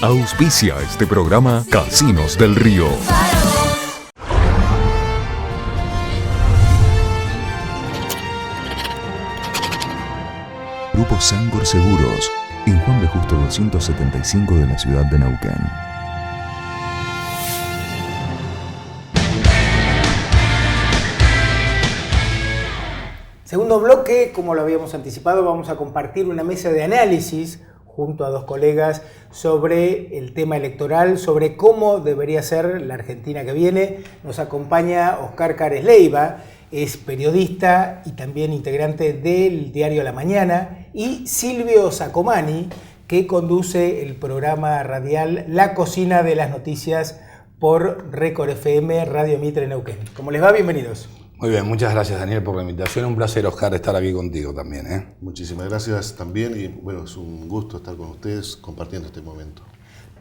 Auspicia este programa Casinos del Río. Grupo Sangor Seguros, en Juan B. Justo 275 de la ciudad de Neuquén. Segundo bloque, como lo habíamos anticipado, vamos a compartir una mesa de análisis junto a dos colegas sobre el tema electoral, sobre cómo debería ser la Argentina que viene. Nos acompaña Oscar Cárez Leiva, es periodista y también integrante del diario La Mañana, y Silvio Sacomani, que conduce el programa radial La Cocina de las Noticias por Récord FM, Radio Mitre Neuquén. ¿Cómo les va? Bienvenidos. Muy bien, muchas gracias Daniel por la invitación. Un placer, Oscar, estar aquí contigo también. Muchísimas gracias también y bueno, es un gusto estar con ustedes compartiendo este momento.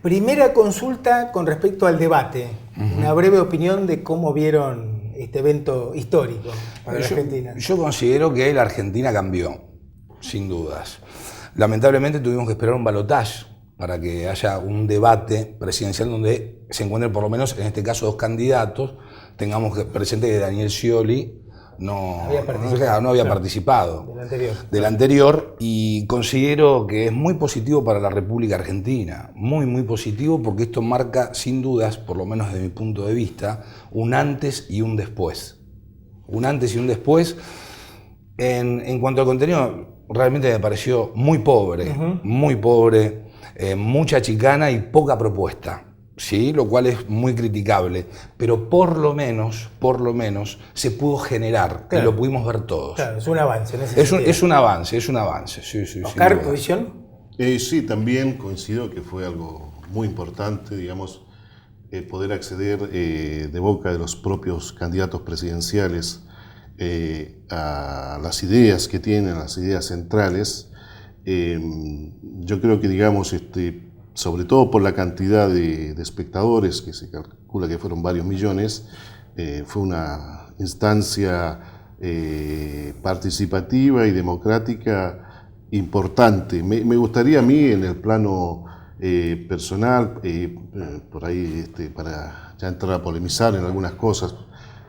Primera consulta con respecto al debate. Una breve opinión de cómo vieron este evento histórico para la Argentina. Yo considero que la Argentina cambió, sin dudas. Lamentablemente tuvimos que esperar un balotaje para que haya un debate presidencial donde se encuentren por lo menos, en este caso, dos candidatos. Tengamos presente que Daniel Scioli no había participado del anterior, y considero que es muy positivo para la República Argentina, muy positivo, porque esto marca sin dudas, por lo menos desde mi punto de vista, un antes y un después. Un antes y un después. En cuanto al contenido, realmente me pareció muy pobre, mucha chicana y poca propuesta. Sí, lo cual es muy criticable, pero por lo menos se pudo generar, y lo pudimos ver todos. Claro, es un avance. Es un avance. Sí, Oscar, ¿tu visión? Sí, también coincido que fue algo muy importante, digamos, poder acceder de boca de los propios candidatos presidenciales a las ideas que tienen, las ideas centrales. Yo creo que, digamos, sobre todo por la cantidad de espectadores, que se calcula que fueron varios millones, fue una instancia participativa y democrática importante. Me gustaría a mí, en el plano personal, por ahí para ya entrar a polemizar en algunas cosas,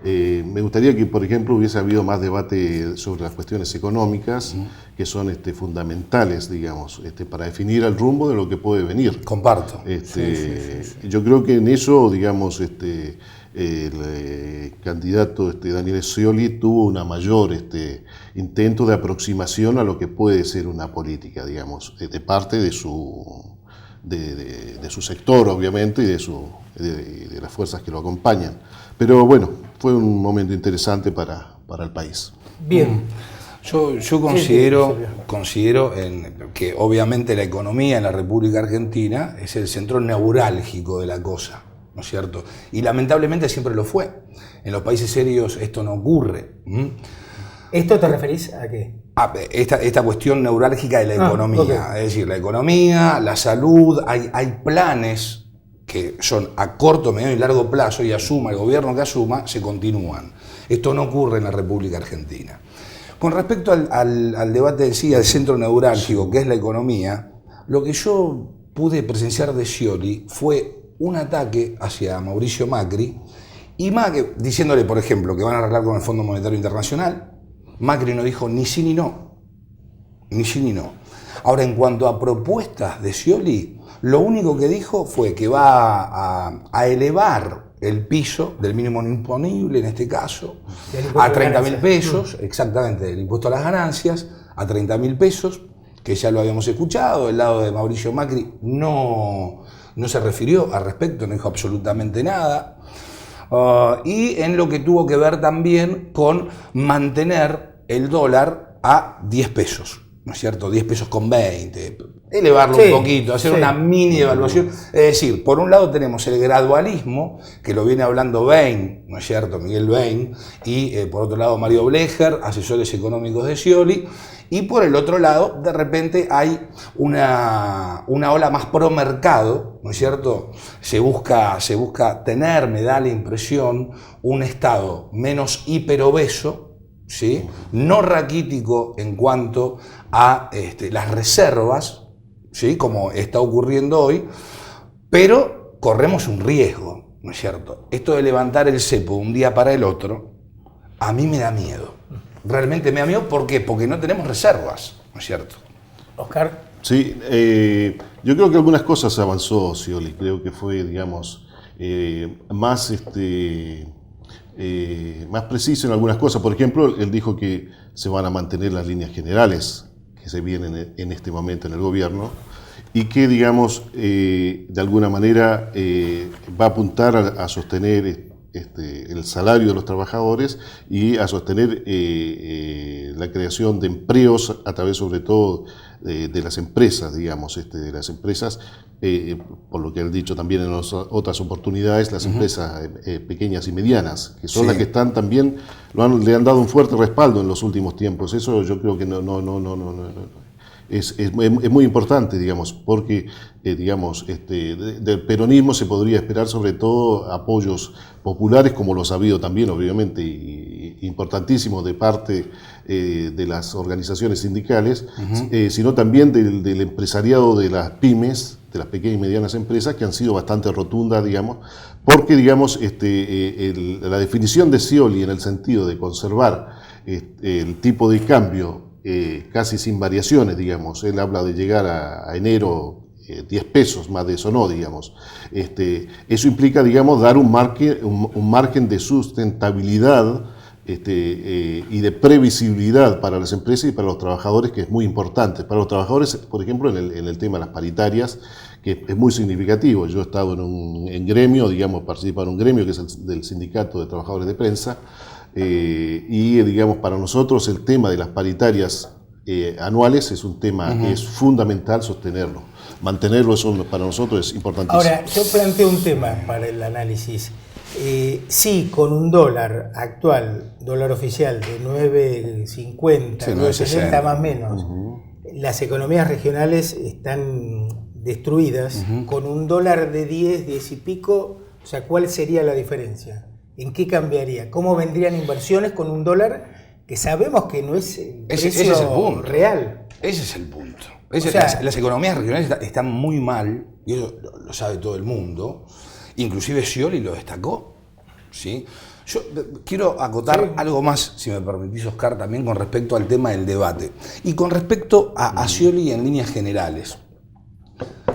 me gustaría que, por ejemplo, hubiese habido más debate sobre las cuestiones económicas, que son fundamentales, digamos, para definir el rumbo de lo que puede venir. Comparto. Yo creo que en eso, digamos, el candidato Daniel Scioli tuvo una mayor intento de aproximación a lo que puede ser una política, digamos, de parte de su sector, obviamente, y de las fuerzas que lo acompañan. Pero bueno, fue un momento interesante para el país. Bien. Yo considero que obviamente la economía en la República Argentina es el centro neurálgico de la cosa, ¿no es cierto? Y lamentablemente siempre lo fue. En los países serios esto no ocurre. ¿Esto te referís a qué? Esta cuestión neurálgica de la economía. Okay. Es decir, la economía, la salud, hay planes que son a corto, mediano y largo plazo, y asuma el gobierno que asuma, se continúan. Esto no ocurre en la República Argentina. Con respecto al debate en sí, al centro neurálgico, que es la economía, lo que yo pude presenciar de Scioli fue un ataque hacia Mauricio Macri, y Macri, diciéndole, por ejemplo, que van a arreglar con el Fondo Monetario Internacional. Macri no dijo ni sí ni no. Ni sí ni no. Ahora, en cuanto a propuestas de Scioli, lo único que dijo fue que va a elevar el piso del mínimo imponible, en este caso, a 30.000 pesos, exactamente, del impuesto a las ganancias, a 30.000 pesos, que ya lo habíamos escuchado. El lado de Mauricio Macri no se refirió al respecto, no dijo absolutamente nada. Y en lo que tuvo que ver también con mantener el dólar a 10 pesos. ¿No es cierto? 10 pesos con 20, elevarlo un poquito, hacer una mini evaluación. Es decir, por un lado tenemos el gradualismo, que lo viene hablando Bain, ¿no es cierto? Miguel Bain, y por otro lado Mario Blecher, asesores económicos de Scioli, y por el otro lado, de repente hay una ola más pro mercado, ¿no es cierto? Se busca tener, me da la impresión, un Estado menos hiperobeso, ¿sí? No raquítico en cuanto a las reservas, ¿sí? Como está ocurriendo hoy, pero corremos un riesgo, ¿no es cierto? Esto de levantar el cepo de un día para el otro, a mí me da miedo. Realmente me da miedo, ¿por qué? Porque no tenemos reservas, ¿no es cierto? Oscar. Sí, yo creo que algunas cosas avanzó Scioli, creo que fue, digamos, más preciso en algunas cosas. Por ejemplo, él dijo que se van a mantener las líneas generales que se vienen en este momento en el gobierno y que, digamos, de alguna manera va a apuntar a sostener el salario de los trabajadores y a sostener la creación de empleos a través, sobre todo, de las empresas, digamos, de las empresas, por lo que han dicho también en otras oportunidades, las empresas pequeñas y medianas, que son las que están también, le han dado un fuerte respaldo en los últimos tiempos. Eso yo creo que es muy importante, digamos, porque digamos, del peronismo se podría esperar sobre todo apoyos populares, como los ha habido también, obviamente, y importantísimos de parte de las organizaciones sindicales, sino también del empresariado de las pymes, de las pequeñas y medianas empresas, que han sido bastante rotundas, digamos, porque, digamos, la definición de Scioli en el sentido de conservar el tipo de cambio casi sin variaciones, digamos. Él habla de llegar a enero 10 pesos, más de eso no, digamos. Eso implica, digamos, dar un margen de sustentabilidad y de previsibilidad para las empresas y para los trabajadores, que es muy importante. Para los trabajadores, por ejemplo, en el tema de las paritarias, que es muy significativo. Yo he estado en gremio, digamos, participado en un gremio que es el del Sindicato de Trabajadores de Prensa, y digamos, para nosotros el tema de las paritarias anuales es un tema que es fundamental sostenerlo. Mantenerlo, eso para nosotros es importantísimo. Ahora, yo planteo un tema para el análisis. Sí, con un dólar actual, dólar oficial de 9.50, 9.60 más o menos, las economías regionales están destruidas. Con un dólar de 10 y pico, o sea, ¿cuál sería la diferencia? ¿En qué cambiaría? ¿Cómo vendrían inversiones con un dólar que sabemos que no es el precio ese es el punto real? Ese es el punto. Las economías regionales están muy mal, y eso lo sabe todo el mundo, inclusive Scioli lo destacó, ¿sí? Yo quiero acotar algo más, si me permitís, Oscar, también con respecto al tema del debate. Y con respecto a Scioli en líneas generales.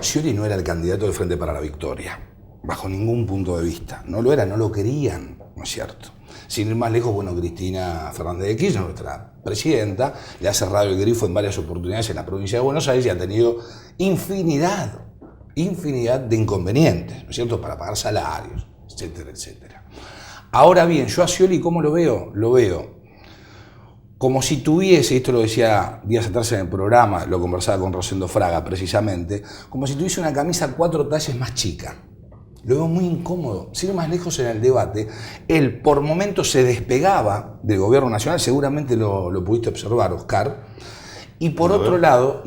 Scioli no era el candidato del Frente para la Victoria, bajo ningún punto de vista. No lo era, no lo querían, ¿no es cierto? Sin ir más lejos, bueno, Cristina Fernández de Kirchner, nuestra presidenta, le ha cerrado el grifo en varias oportunidades en la provincia de Buenos Aires y ha tenido infinidad de inconvenientes, ¿no es cierto?, para pagar salarios, etcétera, etcétera. Ahora bien, yo a Scioli, ¿cómo lo veo? Lo veo como si tuviese, esto lo decía días atrás en el programa, lo conversaba con Rosendo Fraga precisamente, como si tuviese una camisa 4 tallas más chica. Lo veo muy incómodo. Sin ir más lejos en el debate, él por momentos se despegaba del gobierno nacional, seguramente lo pudiste observar, Oscar, y por otro lado,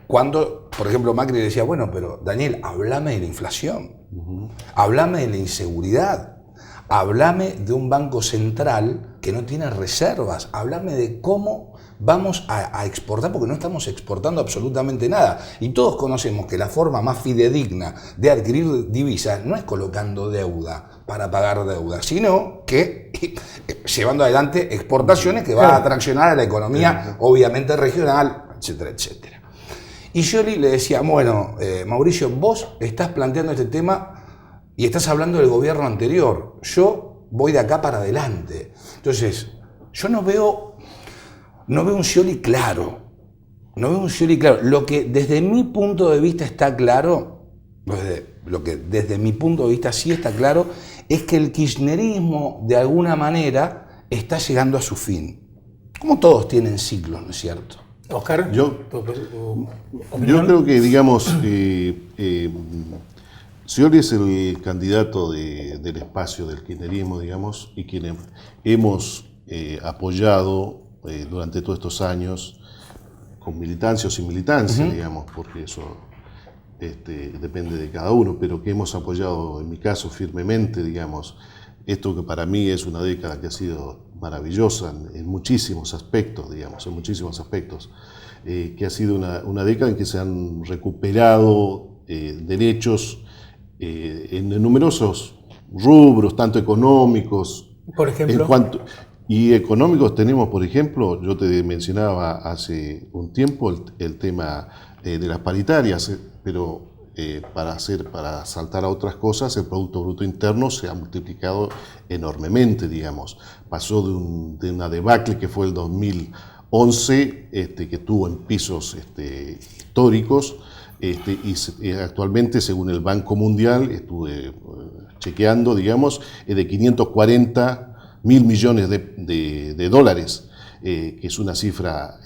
cuando, por ejemplo, Macri decía, bueno, pero Daniel, háblame de la inflación, háblame de la inseguridad, háblame de un banco central que no tiene reservas, háblame de cómo vamos a exportar, porque no estamos exportando absolutamente nada. Y todos conocemos que la forma más fidedigna de adquirir divisas no es colocando deuda para pagar deuda, sino que llevando adelante exportaciones que van a atraccionar a la economía, obviamente regional, etcétera, etcétera. Y Scioli le decía, bueno, Mauricio, vos estás planteando este tema y estás hablando del gobierno anterior. Yo voy de acá para adelante. Entonces, yo no veo un Scioli claro. No veo un Scioli claro. Lo que desde mi punto de vista está claro, lo que desde mi punto de vista sí está claro, es que el kirchnerismo, de alguna manera, está llegando a su fin. Como todos tienen ciclos, ¿no es cierto? Oscar, yo creo que, digamos, Scioli es el candidato del espacio del kirchnerismo, digamos, y quien hemos apoyado durante todos estos años, con militancia o sin militancia, digamos, porque eso depende de cada uno, pero que hemos apoyado, en mi caso, firmemente, digamos, esto que para mí es una década que ha sido maravillosa en muchísimos aspectos, digamos, que ha sido una década en que se han recuperado derechos en numerosos rubros, tanto económicos. Por ejemplo. Y económicos tenemos, por ejemplo, yo te mencionaba hace un tiempo el tema de las paritarias, pero para saltar a otras cosas, el Producto Bruto Interno se ha multiplicado enormemente, digamos. Pasó de una debacle que fue el 2011, que estuvo en pisos históricos, y actualmente, según el Banco Mundial, estuve chequeando, digamos, de 540.000 millones de dólares, que es una cifra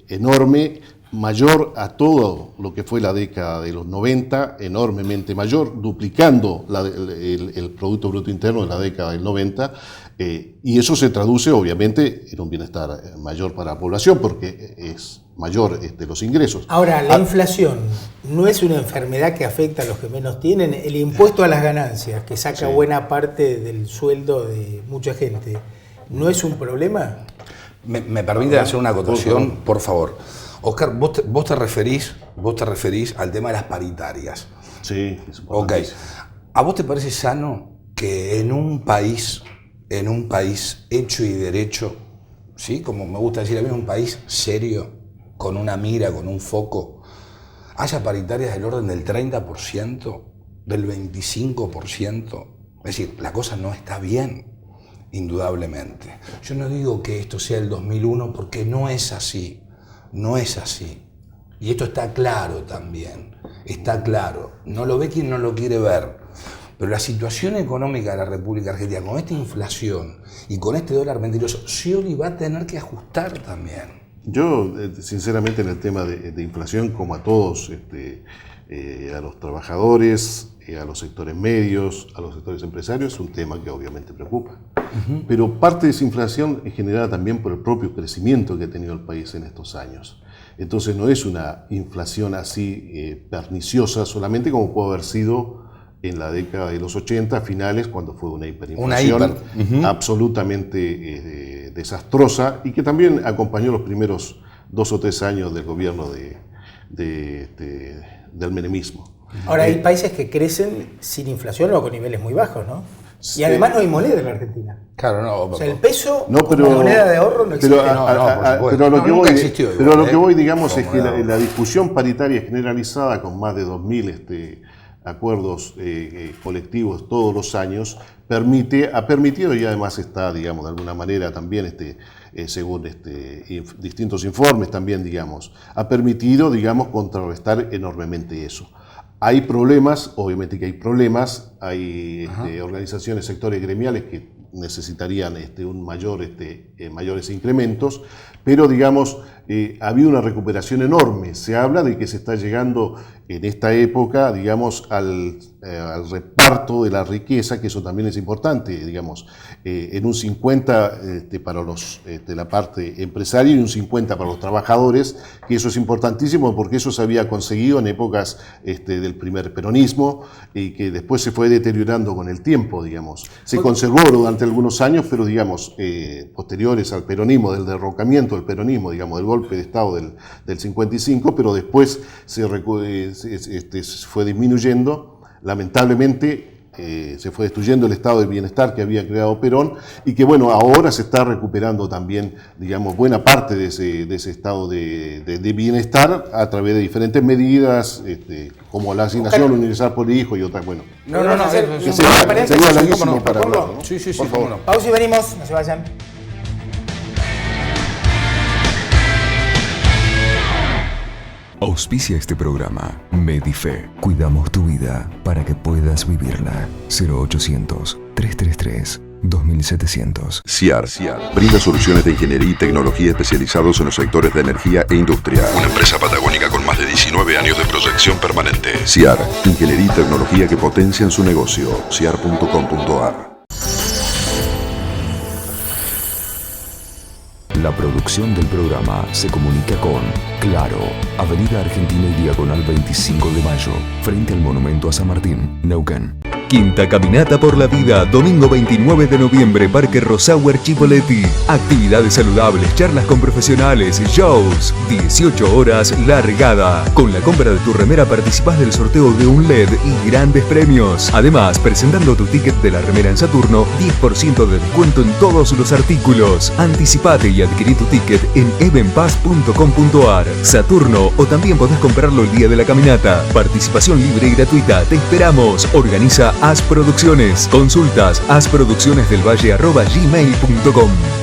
enorme, mayor a todo lo que fue la década de los 90, enormemente mayor, duplicando el Producto Bruto Interno de la década del 90, y eso se traduce obviamente en un bienestar mayor para la población, porque es mayor los ingresos. Ahora, la inflación no es una enfermedad que afecta a los que menos tienen. El impuesto a las ganancias, que saca buena parte del sueldo de mucha gente, ¿no es un problema? ¿Me permite hacer una acotación, por favor? Oscar, vos te referís al tema de las paritarias. Sí. Ok. ¿A vos te parece sano que en un país hecho y derecho, ¿sí? Como me gusta decir a mí, un país serio, con una mira, con un foco, haya paritarias del orden del 30%, del 25%? Es decir, la cosa no está bien, indudablemente. Yo no digo que esto sea el 2001 porque no es así. No es así. Y esto está claro también. Está claro. No lo ve quien no lo quiere ver. Pero la situación económica de la República Argentina, con esta inflación y con este dólar mentiroso, Scioli va a tener que ajustar también. Yo, sinceramente, en el tema de inflación, como a todos, a los trabajadores, a los sectores medios, a los sectores empresarios, es un tema que obviamente preocupa. Pero parte de esa inflación es generada también por el propio crecimiento que ha tenido el país en estos años. Entonces no es una inflación así perniciosa solamente como puede haber sido en la década de los 80, finales, cuando fue una hiperinflación absolutamente desastrosa, y que también acompañó los primeros 2 o 3 años del gobierno del menemismo. Ahora, hay países que crecen sin inflación o con niveles muy bajos, ¿no? Y además no hay moneda en la Argentina. Claro, no. O sea, el peso como moneda de ahorro no existe. Pero lo que voy, digamos, es que la discusión paritaria generalizada, con más de 2.000 acuerdos colectivos todos los años, ha permitido, y además está, digamos, de alguna manera también, según distintos informes también, digamos, ha permitido, digamos, contrarrestar enormemente eso. Hay problemas, obviamente que hay problemas, hay organizaciones, sectores gremiales que necesitarían mayores incrementos, pero digamos, ha habido una recuperación enorme. Se habla de que se está llegando en esta época, digamos, al reparto de la riqueza, que eso también es importante, digamos, en un 50 para la parte empresaria y un 50 para los trabajadores, que eso es importantísimo porque eso se había conseguido en épocas del primer peronismo y que después se fue deteriorando con el tiempo, digamos. Se conservó durante algunos años, pero digamos, posteriores al peronismo, del derrocamiento del peronismo, digamos, del golpe de Estado del 55, pero después se fue disminuyendo, lamentablemente. Se fue destruyendo el estado de bienestar que había creado Perón y que, bueno, ahora se está recuperando también, digamos, buena parte de ese estado de bienestar a través de diferentes medidas, como la asignación universal por hijo y otras, bueno. Sería larguísimo para hablar, ¿no? Sí, por favor. Pausa y venimos, no se vayan. Auspicia este programa Medife. Cuidamos tu vida para que puedas vivirla. 0800-333-2700. CIAR brinda soluciones de ingeniería y tecnología especializados en los sectores de energía e industria. Una empresa patagónica con más de 19 años de proyección permanente. CIAR, ingeniería y tecnología que potencian su negocio. ciar.com.ar. La producción del programa se comunica con Claro, Avenida Argentina y Diagonal 25 de Mayo, frente al Monumento a San Martín, Neuquén. Quinta Caminata por la Vida, domingo 29 de noviembre, Parque Rosauer Chipoleti. Actividades saludables, charlas con profesionales, shows. 18 horas, largada. Con la compra de tu remera participás del sorteo de un LED y grandes premios. Además, presentando tu ticket de la remera en Saturno, 10% de descuento en todos los artículos. Anticipate y adquirí tu ticket en evenpass.com.ar. Saturno, o también podés comprarlo el día de la caminata. Participación libre y gratuita. Te esperamos. Organiza As Producciones. Consultas asproduccionesdelvalle@gmail.com.